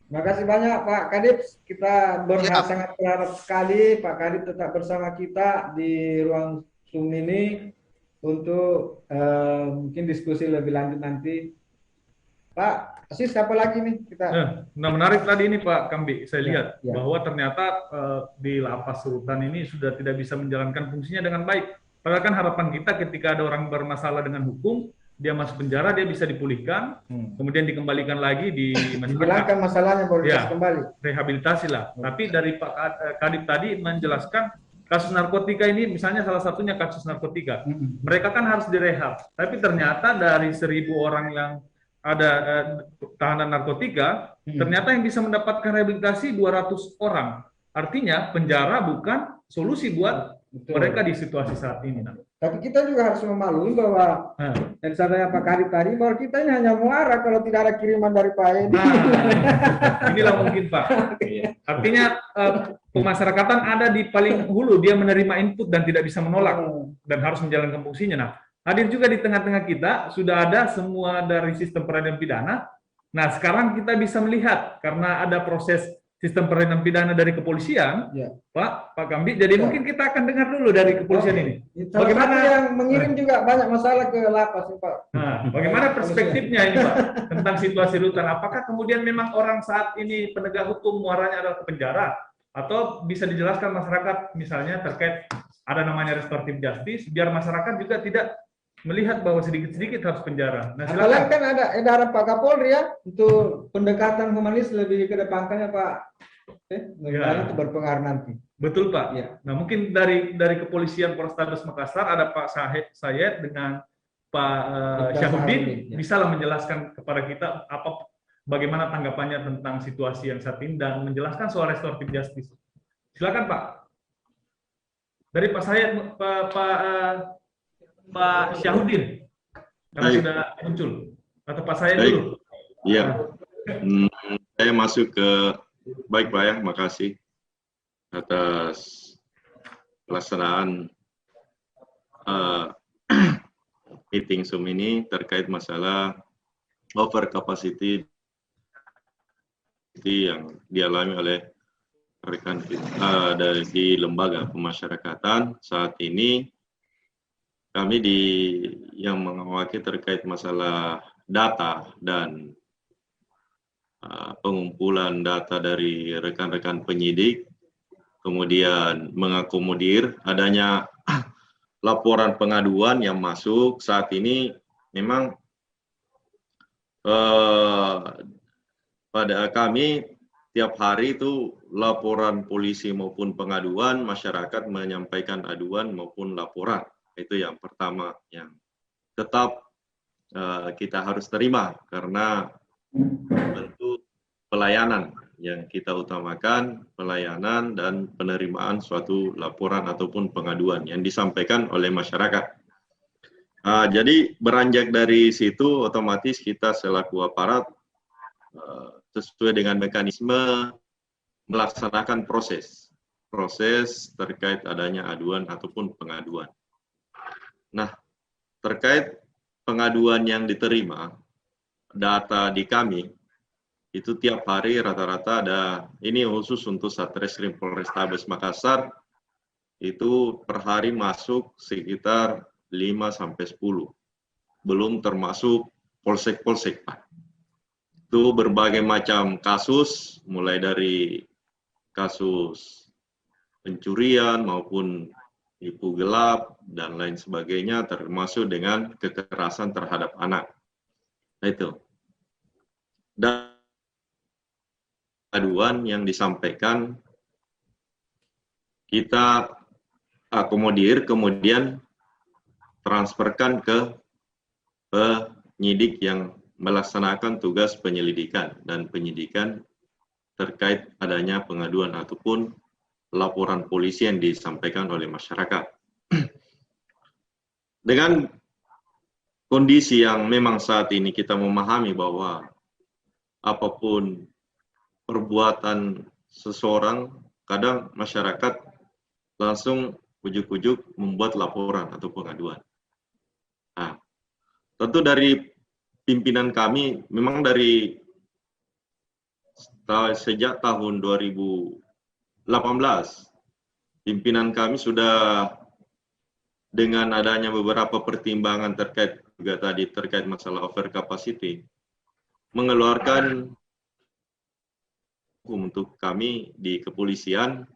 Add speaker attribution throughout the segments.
Speaker 1: Terima kasih banyak Pak Kadip. Kita
Speaker 2: Siap.
Speaker 1: sangat berharap sekali Pak Kadip tetap bersama kita di ruang Zoom ini untuk mungkin diskusi lebih lanjut nanti. Pak Asis, siapa lagi nih kita?
Speaker 3: Nah, menarik tadi ini Pak Kambi, saya lihat
Speaker 1: Ya, ya.
Speaker 3: bahwa ternyata di lapas rutan ini sudah tidak bisa menjalankan fungsinya dengan baik. Padahal kan harapan kita ketika ada orang bermasalah dengan hukum, dia masuk penjara, dia bisa dipulihkan,
Speaker 1: Hmm.
Speaker 3: kemudian dikembalikan lagi di masyarakat.
Speaker 1: Dihilangkan masalahnya baru dikasih
Speaker 3: Ya,
Speaker 1: kembali.
Speaker 3: rehabilitasi lah. Tapi
Speaker 1: Oke.
Speaker 3: dari Pak Kadip tadi menjelaskan kasus narkotika ini, misalnya salah satunya kasus narkotika.
Speaker 1: Hmm.
Speaker 3: Mereka kan harus direhab, tapi ternyata dari 1.000 orang yang ada tahanan narkotika,
Speaker 1: Hmm.
Speaker 3: ternyata yang bisa mendapatkan rehabilitasi 200 orang. Artinya penjara bukan solusi buat mereka
Speaker 1: Betul.
Speaker 3: di situasi saat ini. Nah,
Speaker 1: Tapi kita juga harus memaklumi bahwa
Speaker 3: nah,
Speaker 1: dan saya Pak Kadip tadi bahwa kita ini hanya muara kalau tidak ada kiriman dari Pak Edi.
Speaker 3: inilah mungkin Pak. Artinya pemasyarakatan ada di paling hulu, dia menerima input dan tidak bisa menolak dan harus menjalankan fungsinya. Nah, hadir juga di tengah-tengah kita sudah ada semua dari sistem peradilan pidana. Nah, sekarang kita bisa melihat karena ada proses sistem peradilan pidana dari kepolisian,
Speaker 1: Ya.
Speaker 3: Pak Kambi. Jadi
Speaker 1: Ya.
Speaker 3: mungkin kita akan dengar dulu dari kepolisian ini.
Speaker 1: Salah satu
Speaker 3: Bagaimana
Speaker 1: yang mengirim juga banyak masalah ke lapas, Pak.
Speaker 3: bagaimana perspektifnya ini Pak tentang situasi rutan? Apakah kemudian memang orang saat ini penegak hukum muaranya adalah ke penjara? Atau bisa dijelaskan masyarakat misalnya terkait ada namanya restoratif justice, biar masyarakat juga tidak melihat bahwa sedikit-sedikit harus penjara. Nah,
Speaker 1: Apalagi
Speaker 3: silakan.
Speaker 1: kan ada edaran Pak Kapolri ya untuk pendekatan humanis lebih kedepankannya Pak. Mudah-mudahan itu
Speaker 3: Ya,
Speaker 1: berpengaruh nanti.
Speaker 3: betul Pak.
Speaker 1: Ya.
Speaker 3: Nah, mungkin dari kepolisian Polrestabes Makassar ada Pak Sayed dengan Pak
Speaker 1: Ibda
Speaker 3: Syahudin,
Speaker 1: Saharudin. Ya.
Speaker 3: bisalah menjelaskan kepada kita bagaimana tanggapannya tentang situasi yang saat ini dan menjelaskan soal restoratif justice. Silakan Pak. Dari Pak Sayed, Pak Syahudin, karena
Speaker 2: Baik,
Speaker 3: sudah muncul. Atau Pak Sayed
Speaker 2: baik.
Speaker 3: dulu.
Speaker 2: Iya. Hmm, saya masuk ke baik Pak ya, makasih atas pelaksanaan uh, meeting Zoom ini terkait masalah over capacity yang dialami oleh rekan kita dari lembaga pemasyarakatan saat ini. Kami yang mengawaki terkait masalah data dan pengumpulan data dari rekan-rekan penyidik, kemudian mengakomodir adanya laporan pengaduan yang masuk saat ini. Memang pada kami tiap hari itu laporan polisi maupun pengaduan, masyarakat menyampaikan aduan maupun laporan. Itu yang pertama yang tetap kita harus terima karena bentuk pelayanan yang kita utamakan, pelayanan dan penerimaan suatu laporan ataupun pengaduan yang disampaikan oleh masyarakat. Jadi beranjak dari situ otomatis kita selaku aparat sesuai dengan mekanisme melaksanakan proses terkait adanya aduan ataupun pengaduan. Nah, terkait pengaduan yang diterima, data di kami itu tiap hari rata-rata ada, ini khusus untuk Satreskrim Polrestabes Makassar, itu per hari masuk sekitar 5-10, belum termasuk polsek-polsek Pak. Itu berbagai macam kasus, mulai dari kasus pencurian maupun tipu gelap dan lain sebagainya, termasuk dengan kekerasan terhadap anak. Nah, itu. Dan aduan yang disampaikan kita akomodir, kemudian transferkan ke penyidik yang melaksanakan tugas penyelidikan dan penyidikan terkait adanya pengaduan ataupun laporan polisi yang disampaikan oleh masyarakat. Dengan kondisi yang memang saat ini kita memahami bahwa apapun perbuatan seseorang, kadang masyarakat langsung ujuk-ujuk membuat laporan atau pengaduan. Nah, tentu dari pimpinan kami, memang dari sejak tahun 2018, pimpinan kami sudah dengan adanya beberapa pertimbangan terkait juga tadi terkait masalah over capacity, mengeluarkan hukum untuk kami di kepolisian.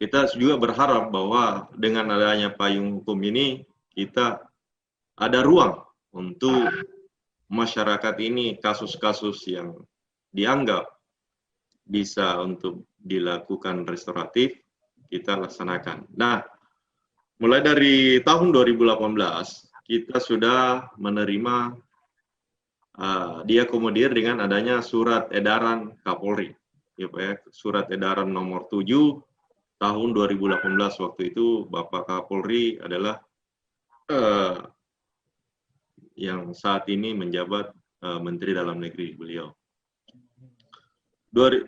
Speaker 2: Kita juga berharap bahwa dengan adanya payung hukum ini, kita ada ruang untuk masyarakat ini kasus-kasus yang dianggap bisa untuk dilakukan restoratif, kita laksanakan. Nah, mulai dari tahun 2018, kita sudah menerima diakomodir dengan adanya surat edaran Kapolri. Ya, Pak, ya, surat edaran nomor 7 tahun 2018, waktu itu Bapak Kapolri adalah yang saat ini menjabat Menteri Dalam Negeri beliau.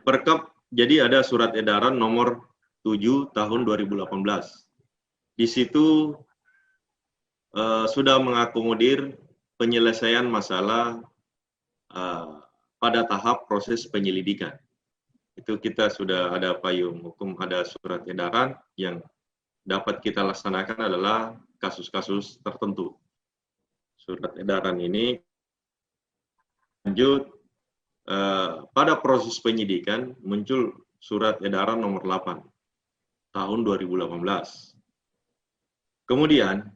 Speaker 2: Perkap, jadi ada surat edaran nomor 7 tahun 2018. Di situ sudah mengakomodir penyelesaian masalah pada tahap proses penyelidikan. Itu kita sudah ada payung hukum, ada surat edaran yang dapat kita laksanakan adalah kasus-kasus tertentu. Surat edaran ini lanjut pada proses penyidikan muncul surat edaran nomor 8 tahun 2018. Kemudian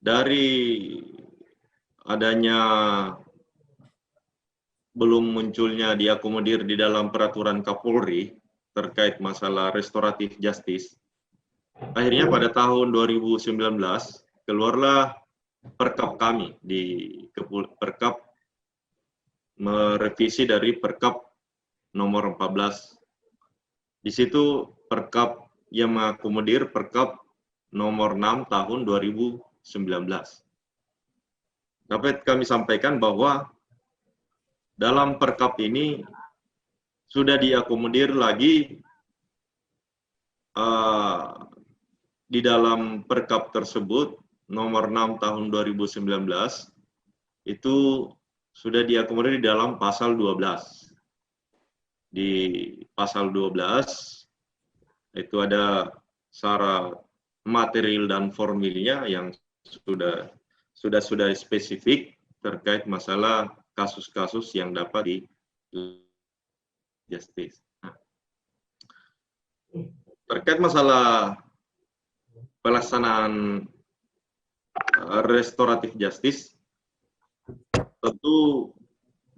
Speaker 2: dari adanya belum munculnya diakomodir di dalam peraturan Kapolri terkait masalah restoratif justice, akhirnya pada tahun 2019 keluarlah perkap kami di perkap merevisi dari perkap nomor 14. Di situ perkap yang mengakomodir perkap nomor 6 tahun 2019. Dapat kami sampaikan bahwa dalam perkap ini sudah diakomodir lagi di dalam perkap tersebut nomor 6 tahun 2019 itu sudah diakomodir di dalam pasal 12. Di pasal 12 itu ada syarat material dan formilnya yang sudah spesifik terkait masalah kasus-kasus yang dapat di justice. Nah, terkait masalah pelaksanaan restoratif justice, tentu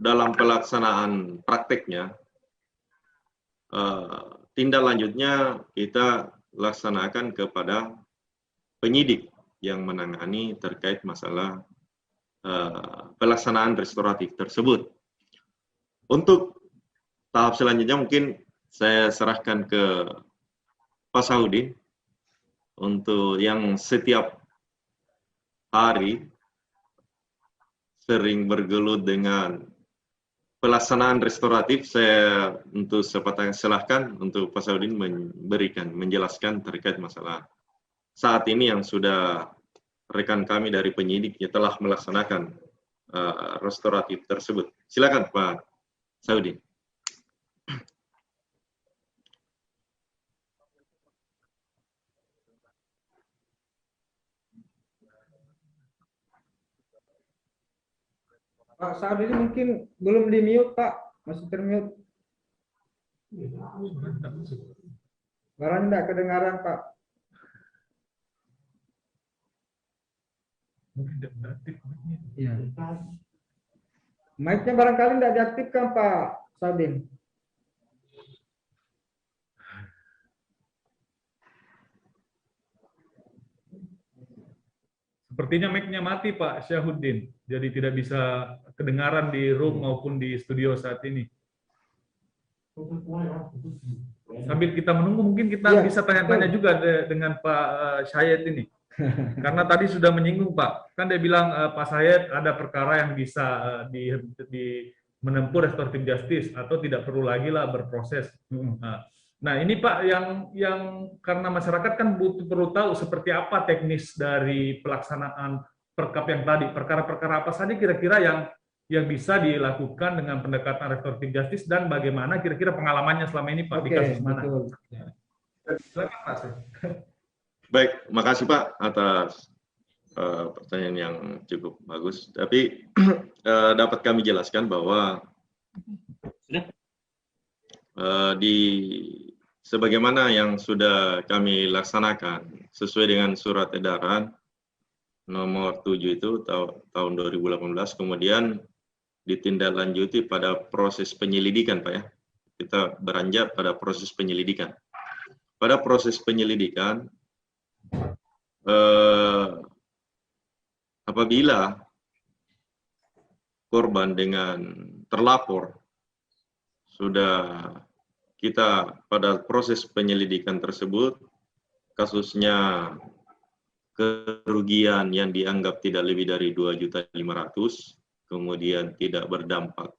Speaker 2: dalam pelaksanaan prakteknya, tindak lanjutnya kita laksanakan kepada penyidik yang menangani terkait masalah pelaksanaan restoratif tersebut. Untuk tahap selanjutnya mungkin saya serahkan ke Pak Saudin untuk yang setiap hari sering bergelut dengan pelaksanaan restoratif. Saya untuk sepatah silahkan untuk Pak Saudin menjelaskan terkait masalah saat ini yang sudah rekan kami dari penyidik yang telah melaksanakan restoratif tersebut. Silakan Pak Saudin.
Speaker 1: Pak Saudin mungkin belum di mute Pak, masih termute. Barang tidak kedengaran Pak. Ya. Mic-nya barangkali tidak diaktifkan Pak Saudin.
Speaker 3: Sepertinya mic-nya mati Pak Syahuddin, jadi tidak bisa kedengaran di room maupun di studio saat ini. Sambil kita menunggu, mungkin kita bisa tanya-tanya juga dengan Pak Syed ini. Karena tadi sudah menyinggung Pak, kan dia bilang Pak Syed ada perkara yang bisa menempuh restoratif justice atau tidak perlu lagi lah berproses. Nah ini Pak yang karena masyarakat kan perlu tahu seperti apa teknis dari pelaksanaan perkap yang tadi, perkara-perkara apa saja kira-kira yang bisa dilakukan dengan pendekatan restoratif justice dan bagaimana kira-kira pengalamannya selama ini Pak di
Speaker 1: Oke,
Speaker 3: kasus mana?
Speaker 1: betul.
Speaker 3: Ya. Silakan Pak.
Speaker 2: Baik, makasih Pak atas pertanyaan yang cukup bagus. Tapi dapat kami jelaskan bahwa sebagaimana yang sudah kami laksanakan sesuai dengan surat edaran nomor 7 itu tahun 2018, kemudian ditindaklanjuti pada proses penyelidikan, Pak ya. Kita beranjak pada proses penyelidikan. Pada proses penyelidikan, apabila korban dengan terlapor sudah kita pada proses penyelidikan tersebut, kasusnya kerugian yang dianggap tidak lebih dari 2.500.000, kemudian tidak berdampak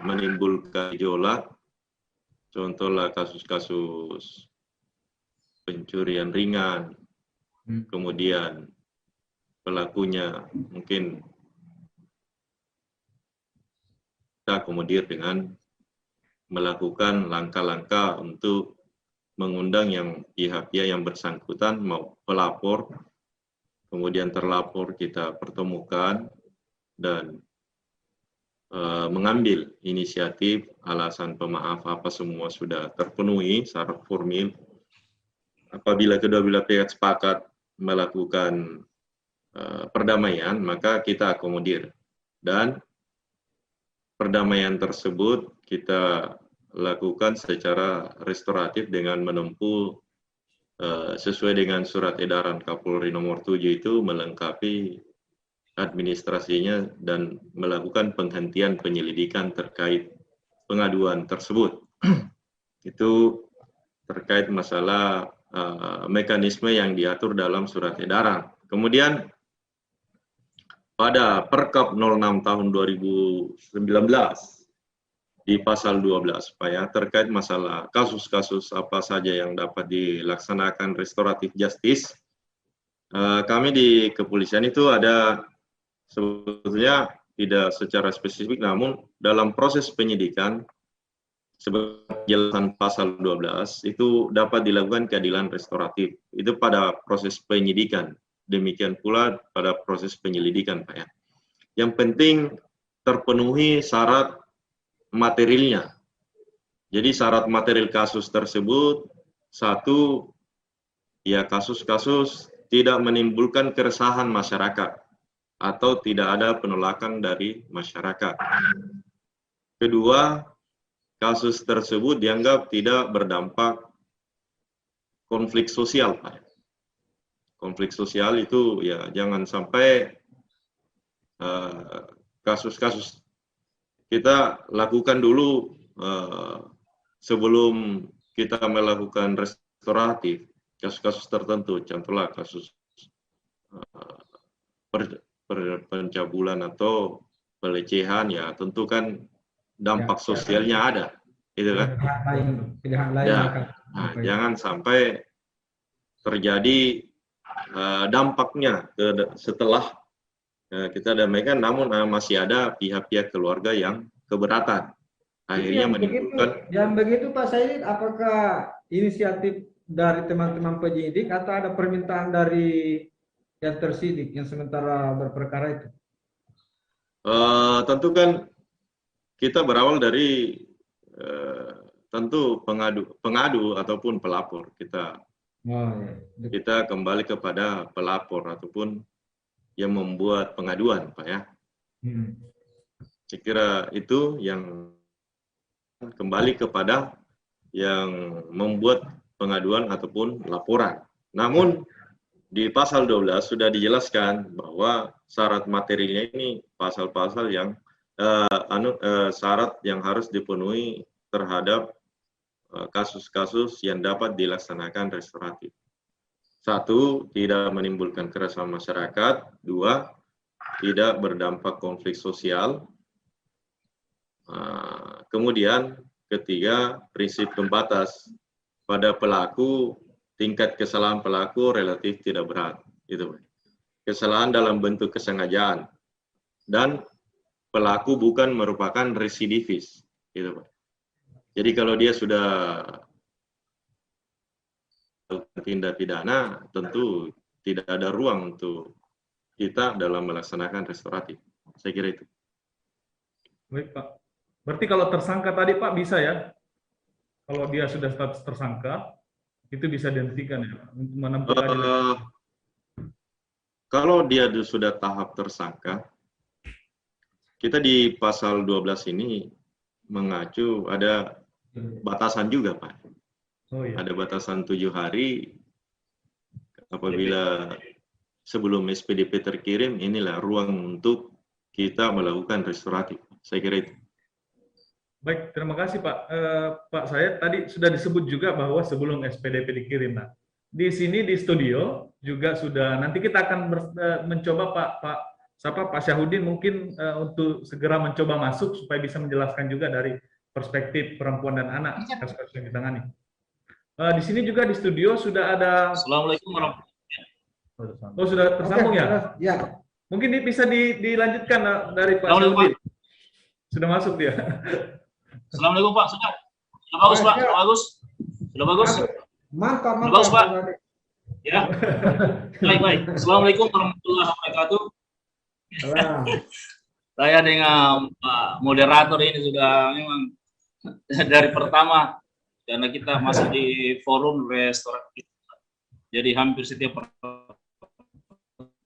Speaker 2: menimbulkan gejolak, contohlah kasus-kasus pencurian ringan, kemudian pelakunya mungkin kita akomodir dengan melakukan langkah-langkah untuk mengundang pihak-pihak yang bersangkutan, mau pelapor, kemudian terlapor kita pertemukan dan mengambil inisiatif alasan pemaaf apa semua sudah terpenuhi syarat formil. Apabila kedua belah pihak sepakat melakukan perdamaian, maka kita akomodir. Dan perdamaian tersebut kita lakukan secara restoratif dengan menempuh sesuai dengan surat edaran Kapolri nomor 7 itu, melengkapi administrasinya dan melakukan penghentian penyelidikan terkait pengaduan tersebut. Itu terkait masalah mekanisme yang diatur dalam surat edaran. Kemudian pada Perkap 06 tahun 2019 di pasal 12, Pak ya, terkait masalah kasus-kasus apa saja yang dapat dilaksanakan restoratif justice, kami di kepolisian itu ada sebetulnya tidak secara spesifik, namun dalam proses penyidikan sebagai penjelasan pasal 12 itu dapat dilakukan keadilan restoratif. Itu pada proses penyidikan. Demikian pula pada proses penyelidikan, Pak ya. Yang penting terpenuhi syarat materialnya. Jadi syarat material kasus tersebut, satu, ya kasus-kasus tidak menimbulkan keresahan masyarakat atau tidak ada penolakan dari masyarakat. Kedua, kasus tersebut dianggap tidak berdampak konflik sosial, Pak. Konflik sosial itu ya jangan sampai kasus-kasus kita lakukan dulu sebelum kita melakukan restoratif, kasus-kasus tertentu, contohlah kasus pencabulan atau pelecehan, ya tentu kan dampak sosialnya ada, itu kan. Jangan sampai terjadi dampaknya setelah kita damaikan, namun masih ada pihak-pihak keluarga yang keberatan, akhirnya menimbulkan.
Speaker 1: Yang begitu Pak Said, apakah inisiatif dari teman-teman penyidik atau ada permintaan dari yang tersidik yang sementara berperkara itu?
Speaker 2: Tentu kan kita berawal dari tentu pengadu ataupun pelapor. Kita kembali kepada pelapor ataupun yang membuat pengaduan, Pak ya. Saya kira itu yang kembali kepada yang membuat pengaduan ataupun laporan. Namun di pasal 12 sudah dijelaskan bahwa syarat materinya ini pasal-pasal yang syarat yang harus dipenuhi terhadap kasus-kasus yang dapat dilaksanakan restoratif. Satu, tidak menimbulkan keresahan masyarakat. Dua, tidak berdampak konflik sosial. Kemudian ketiga, prinsip pembatas pada pelaku, tingkat kesalahan pelaku relatif tidak berat. Itu kesalahan dalam bentuk kesengajaan. Dan pelaku bukan merupakan residivis, gitu Pak. Jadi kalau dia sudah tindak pidana, tentu tidak ada ruang untuk kita dalam melaksanakan restoratif. Saya kira itu.
Speaker 3: Baik, Pak. Berarti kalau tersangka tadi, Pak, bisa ya? Kalau dia sudah status tersangka, itu bisa dihentikan ya? Untuk menempuh lanjut.
Speaker 2: Kalau dia sudah tahap tersangka, kita di pasal 12 ini mengacu ada batasan juga, Pak.
Speaker 3: Oh, iya.
Speaker 2: Ada batasan 7 hari apabila sebelum SPDP terkirim, inilah ruang untuk kita melakukan restoratif. Saya kira itu.
Speaker 3: Baik, terima kasih Pak. Pak, saya tadi sudah disebut juga bahwa sebelum SPDP dikirim. Nah, di sini di studio juga sudah, nanti kita akan mencoba Pak Syahudin mungkin untuk segera mencoba masuk supaya bisa menjelaskan juga dari perspektif perempuan dan anak kasus yang ditangani. Di sini juga di studio sudah ada.
Speaker 4: Assalamualaikum warahmatullahi
Speaker 3: wabarakatuh. Oh, sudah tersambung ya?
Speaker 1: Ya.
Speaker 3: Mungkin bisa dilanjutkan dari Pak Syahudin. Sudah masuk dia.
Speaker 4: Assalamualaikum Pak, sudah bagus Pak, sudah bagus, sudah bagus.
Speaker 1: Mantap,
Speaker 4: sudah bagus Pak. Ya, baik. Assalamualaikum warahmatullahi wabarakatuh. Saya dengan Pak moderator ini sudah memang dari pertama, karena kita masih di forum restoratif. Jadi hampir setiap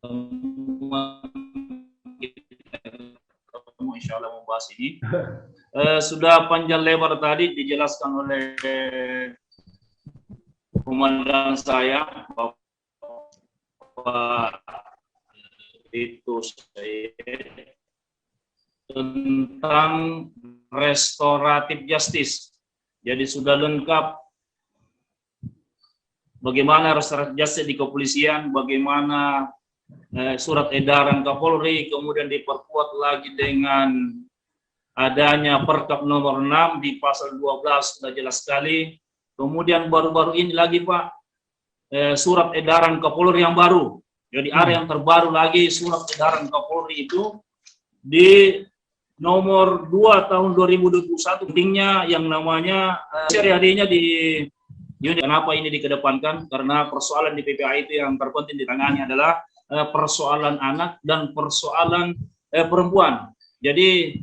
Speaker 4: pertemuan kita insya Allah membahas ini. Sudah panjang lebar tadi dijelaskan oleh komandan saya bahwa itu saya tentang restoratif justice. Jadi sudah lengkap bagaimana restoratif justice di kepolisian, bagaimana surat edaran Kapolri, kemudian diperkuat lagi dengan adanya Perkap nomor 6 di pasal 12 sudah jelas sekali. Kemudian baru-baru ini lagi Pak, surat edaran Kapolri yang baru. Jadi ada yang terbaru lagi surat edaran Kapolri itu di nomor 2 tahun 2021. Pentingnya yang namanya sehari-harinya di unit. Kenapa ini dikedepankan? Karena persoalan di PPA itu yang terpenting ditangani adalah persoalan anak dan persoalan perempuan. Jadi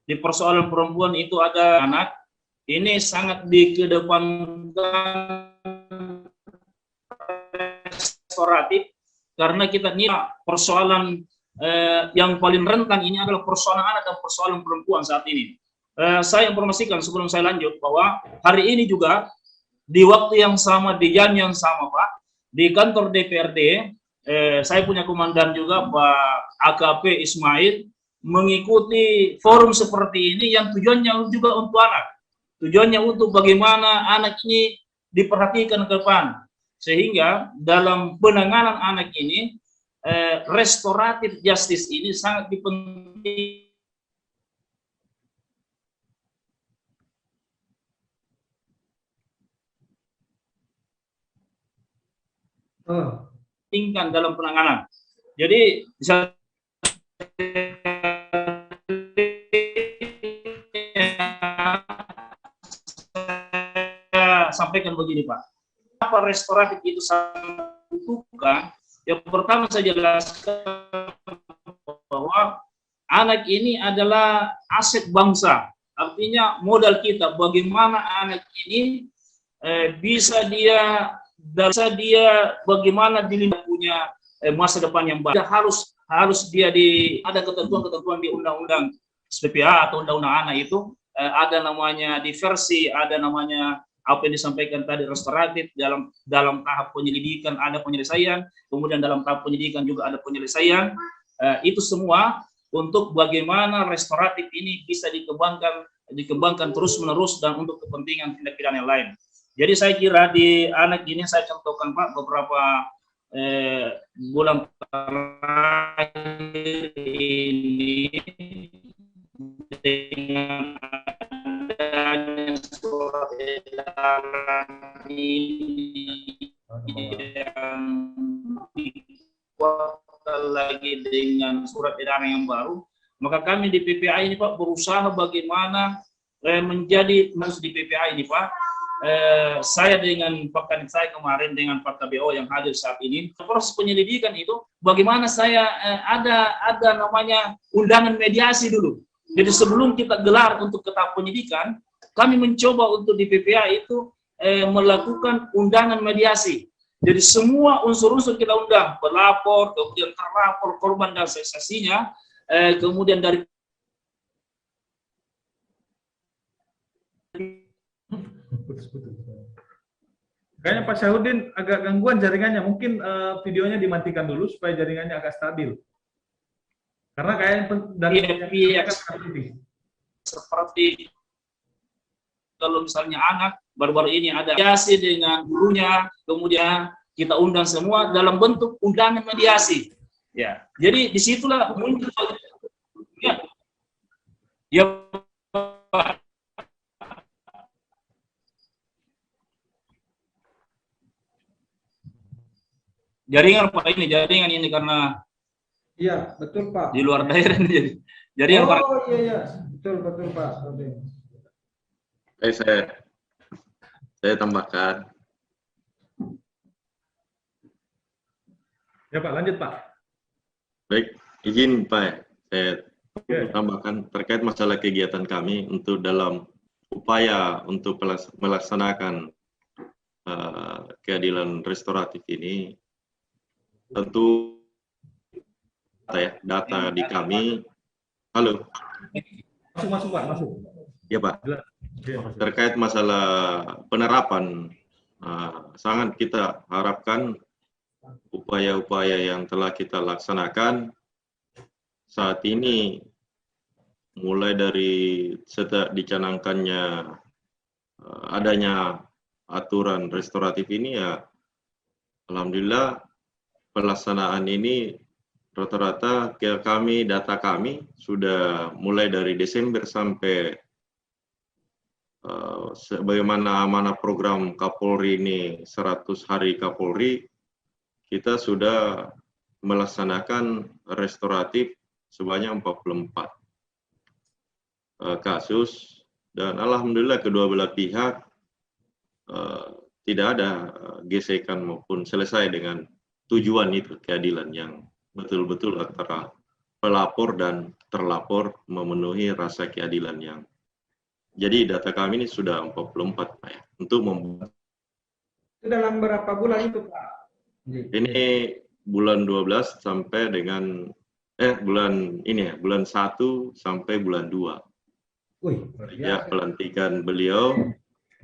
Speaker 4: di persoalan perempuan itu ada anak, ini sangat dikedepankan restoratif karena kita ini persoalan yang paling rentan ini adalah persoalan anak dan persoalan perempuan saat ini. Saya informasikan sebelum saya lanjut bahwa hari ini juga di waktu yang sama, di jam yang sama Pak, di kantor DPRD, saya punya komandan juga Pak AKP Ismail, mengikuti forum seperti ini yang tujuannya juga untuk anak. Tujuannya untuk bagaimana anak ini diperhatikan ke depan. Sehingga dalam penanganan anak ini, restoratif justice ini sangat dipentingkan dalam penanganan. Jadi bisa sampaikan begini Pak, apa restoratif itu sangat dibutuhkan? Yang pertama saya jelaskan bahwa anak ini adalah aset bangsa, artinya modal kita. Bagaimana anak ini bisa dia bagaimana dilindungi punya masa depan yang baik. Harus dia ada ketentuan-ketentuan di undang-undang PPA atau undang-undang anak itu ada namanya diversi, ada namanya apa yang disampaikan tadi restoratif, dalam tahap penyelidikan ada penyelesaian, kemudian dalam tahap penyidikan juga ada penyelesaian. Itu semua untuk bagaimana restoratif ini bisa dikembangkan terus-menerus dan untuk kepentingan tindak pidana yang lain. Jadi saya kira di anak ini saya contohkan Pak beberapa bulan terakhir ini dengan adanya surat edaran ini yang dikuatkan lagi dengan surat edaran yang baru, maka kami di PPA ini Pak berusaha bagaimana menjadi di PPA ini Pak, saya dengan Pak Kanit saya kemarin dengan Pak KBO yang hadir saat ini, proses penyelidikan itu bagaimana saya ada namanya undangan mediasi dulu. Jadi sebelum kita gelar untuk ke tahap penyidikan, kami mencoba untuk di PPA itu melakukan undangan mediasi. Jadi semua unsur-unsur kita undang, pelapor, kemudian terlapor, korban dan saksinya, kemudian dari
Speaker 3: Kayaknya Pak Syahudin agak gangguan jaringannya. Mungkin videonya dimatikan dulu supaya jaringannya agak stabil. Karena kayaknya dari
Speaker 4: seperti kalau misalnya anak baru-baru ini ada mediasi dengan gurunya, kemudian kita undang semua dalam bentuk undangan mediasi. Ya, jadi disitulah muncul ya Pak. Jaringan ini karena
Speaker 1: iya betul Pak,
Speaker 4: di luar daerah jadi jaringan Pak.
Speaker 1: Oh iya betul Pak.
Speaker 2: Saya tambahkan.
Speaker 3: Ya Pak, lanjut Pak.
Speaker 2: Baik, izin Pak, saya tambahkan terkait masalah kegiatan kami untuk dalam upaya untuk melaksanakan keadilan restoratif ini. Tentu data di kami. Halo.
Speaker 3: Masuk Pak, masuk.
Speaker 2: Ya Pak. Terkait masalah penerapan, sangat kita harapkan upaya-upaya yang telah kita laksanakan saat ini, mulai dari setelah dicanangkannya adanya aturan restoratif ini, ya alhamdulillah pelaksanaan ini rata-rata data kami sudah mulai dari Desember sampai sebagaimana amanah program Kapolri ini 100 hari Kapolri, kita sudah melaksanakan restoratif sebanyak 44 kasus, dan alhamdulillah kedua belah pihak tidak ada gesekan maupun selesai dengan tujuan itu, keadilan yang betul-betul antara pelapor dan terlapor memenuhi rasa keadilan yang. Jadi data kami ini sudah 44 Pak ya, untuk membuat.
Speaker 1: Itu dalam berapa bulan itu Pak?
Speaker 2: Ini bulan 12 sampai dengan bulan 1 sampai bulan 2. Ya, pelantikan beliau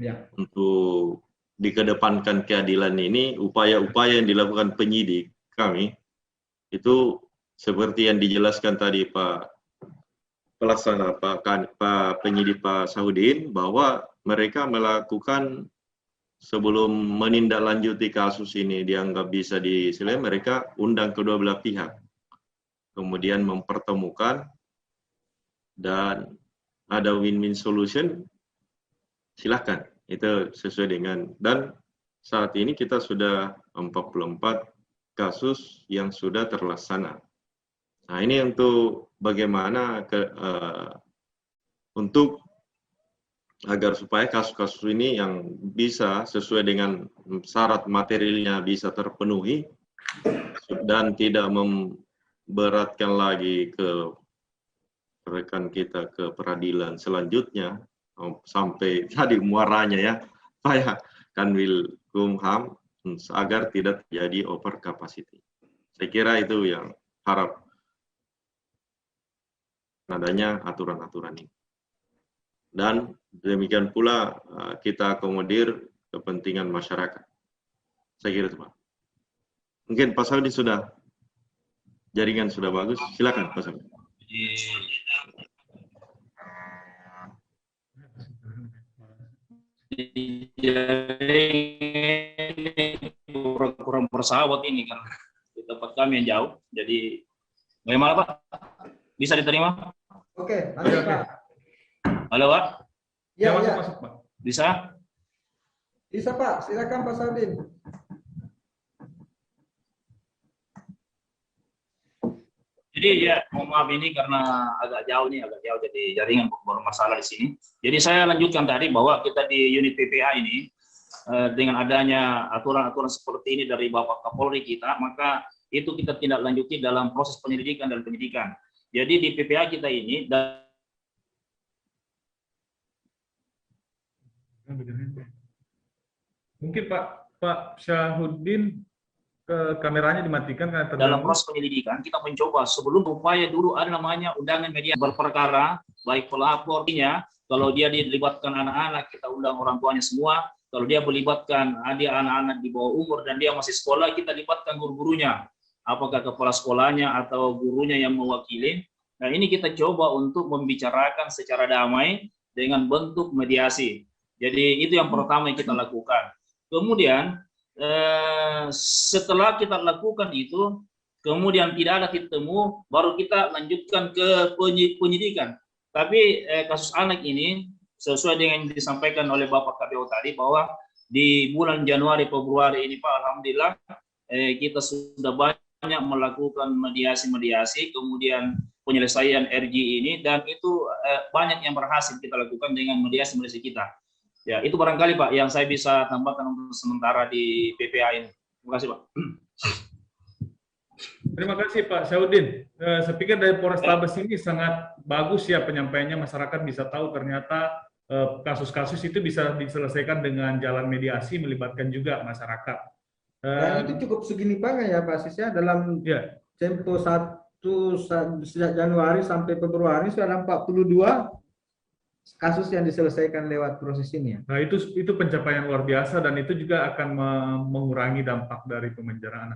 Speaker 1: ya.
Speaker 2: Untuk dikedepankan keadilan ini, upaya-upaya yang dilakukan penyidik kami itu seperti yang dijelaskan tadi Pak Pelaksana, Pak penyidik Pak Syahudin, bahwa mereka melakukan sebelum menindaklanjuti kasus ini dianggap bisa diselesaikan, mereka undang kedua belah pihak, kemudian mempertemukan dan ada win-win solution, silahkan. Itu sesuai dengan, dan saat ini kita sudah 44 kasus yang sudah terlaksana. Nah ini untuk bagaimana untuk agar supaya kasus-kasus ini yang bisa sesuai dengan syarat materialnya bisa terpenuhi dan tidak memberatkan lagi ke rekan kita ke peradilan selanjutnya sampai tadi muaranya ya Pak Kanwilkumham, agar tidak terjadi over capacity. Saya kira itu yang harap adanya aturan-aturan ini. Dan demikian pula kita akomodir kepentingan masyarakat. Saya kira itu Pak. Mungkin Pak Saudi sudah, jaringan sudah bagus, silakan Pak Saudi.
Speaker 4: Kurang bersahabat ini kan di tempat kami yang jauh, jadi bagaimana Pak? Bisa diterima?
Speaker 1: Oke, lanjut Pak.
Speaker 4: Halo Pak?
Speaker 1: Ya,
Speaker 3: masuk Pak.
Speaker 4: Bisa?
Speaker 1: Bisa Pak, silakan Pak Saudin.
Speaker 4: Jadi ya, mohon maaf ini karena agak jauh jadi jaringan bermasalah di sini. Jadi saya lanjutkan tadi bahwa kita di unit PPA ini dengan adanya aturan-aturan seperti ini dari Bapak Kapolri kita, maka itu kita tindak lanjuti dalam proses penyelidikan dan penyidikan. Jadi di PPA kita ini
Speaker 3: mungkin Pak Syahuddin kameranya dimatikan karena
Speaker 4: dalam proses penyelidikan kita mencoba sebelum upaya dulu ada namanya undangan media berperkara, baik pelapornya, kalau dia dilibatkan anak-anak kita undang orang tuanya semua, kalau dia melibatkan dia anak-anak di bawah umur dan dia masih sekolah kita libatkan guru-gurunya, apakah kepala sekolahnya atau gurunya yang mewakili. Nah ini kita coba untuk membicarakan secara damai dengan bentuk mediasi. Jadi itu yang pertama yang kita lakukan. Kemudian setelah kita lakukan itu, kemudian tidak ada titik temu, baru kita lanjutkan ke penyidikan. Tapi kasus anak ini sesuai dengan yang disampaikan oleh Bapak KPO tadi bahwa di bulan Januari Februari ini Pak, alhamdulillah kita sudah banyak melakukan mediasi-mediasi, kemudian penyelesaian RG ini, dan itu banyak yang berhasil kita lakukan dengan mediasi-mediasi kita. Ya, itu barangkali Pak yang saya bisa tambahkan untuk sementara di PPA ini. Terima kasih Pak.
Speaker 3: Terima kasih Pak Syahuddin. Saya pikir dari Polrestabes ini sangat bagus ya penyampaiannya, masyarakat bisa tahu ternyata kasus-kasus itu bisa diselesaikan dengan jalan mediasi melibatkan juga masyarakat.
Speaker 1: Dan itu cukup segini banget ya Pak Sis ya, dalam tempo sejak Januari sampai Februari sudah ada 42 kasus yang diselesaikan lewat proses ini ya.
Speaker 3: Nah itu pencapaian luar biasa dan itu juga akan mengurangi dampak dari pemenjaraan.